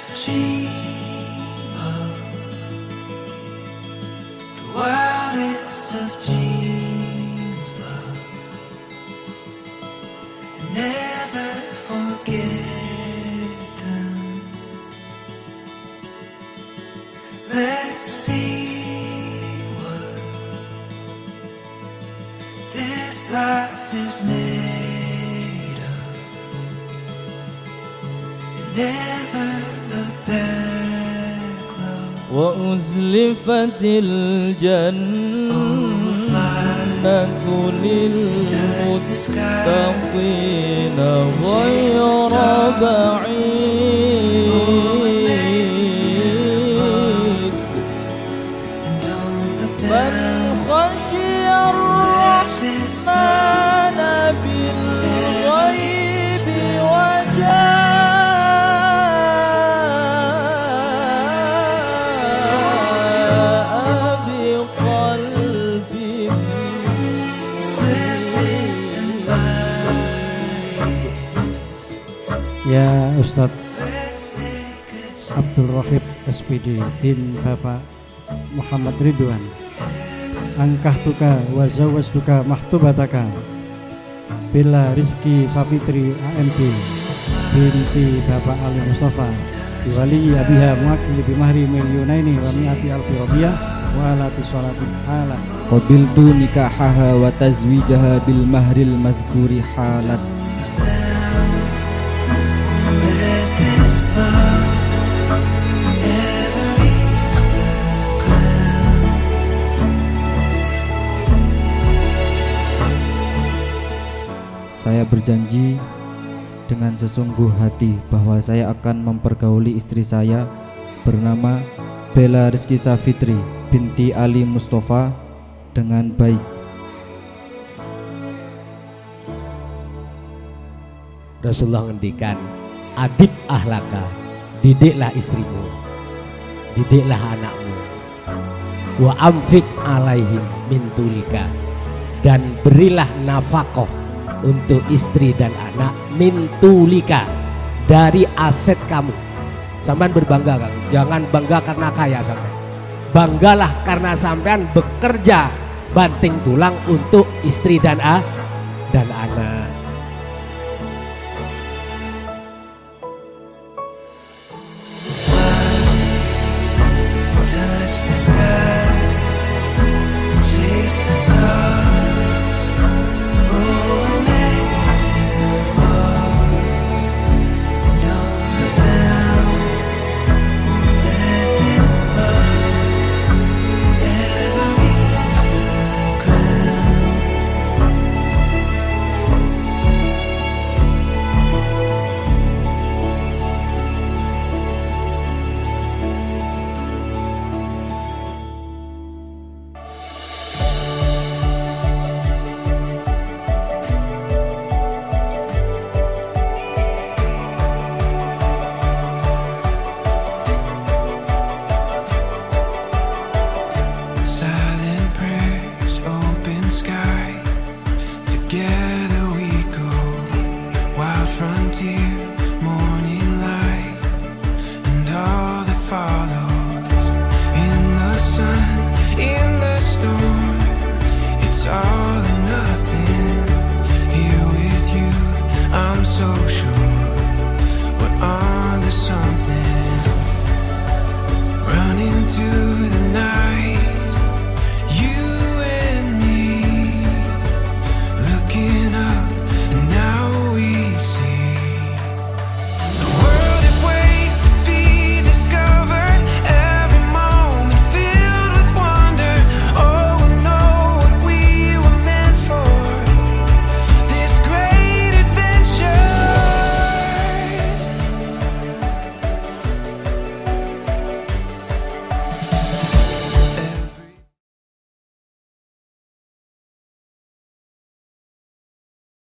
Let's dream of the wildest of dreams, love, and never forget them. Let's see what this life is made of, and never look back, love. وأزلفت الجنة للمتقين غير بعيد من خشي الرحمن بالغيب وجاء بقلب Ya Ustadz Abdul Rohib SPD bin Bapak Muhammad Ridwan, angkahtuka wa zawwajtuka mahtubataka Bella Rizky Safitri AMD binti Bapak Ali Mustafa diwali abiha muakil bimahri milyunaini wa mi'ati alfi robiah wa alati sholatin halat qabiltu nikahaha wa tazwijaha bil mahril madhkuri halat. Saya berjanji dengan sesungguh hati bahwa saya akan mempergauli istri saya bernama Bella Rizky Safitri binti Ali Mustafa dengan baik. Rasulullah ngendikan, adib ahlaka, didiklah istrimu, didiklah anakmu, wa amfik alaihim mintulika, dan berilah nafkah untuk istri dan anak mintulika dari aset kamu. Sampean berbangga kan? Jangan bangga karena kaya sampean. Banggalah karena sampean bekerja banting tulang untuk istri dan anak.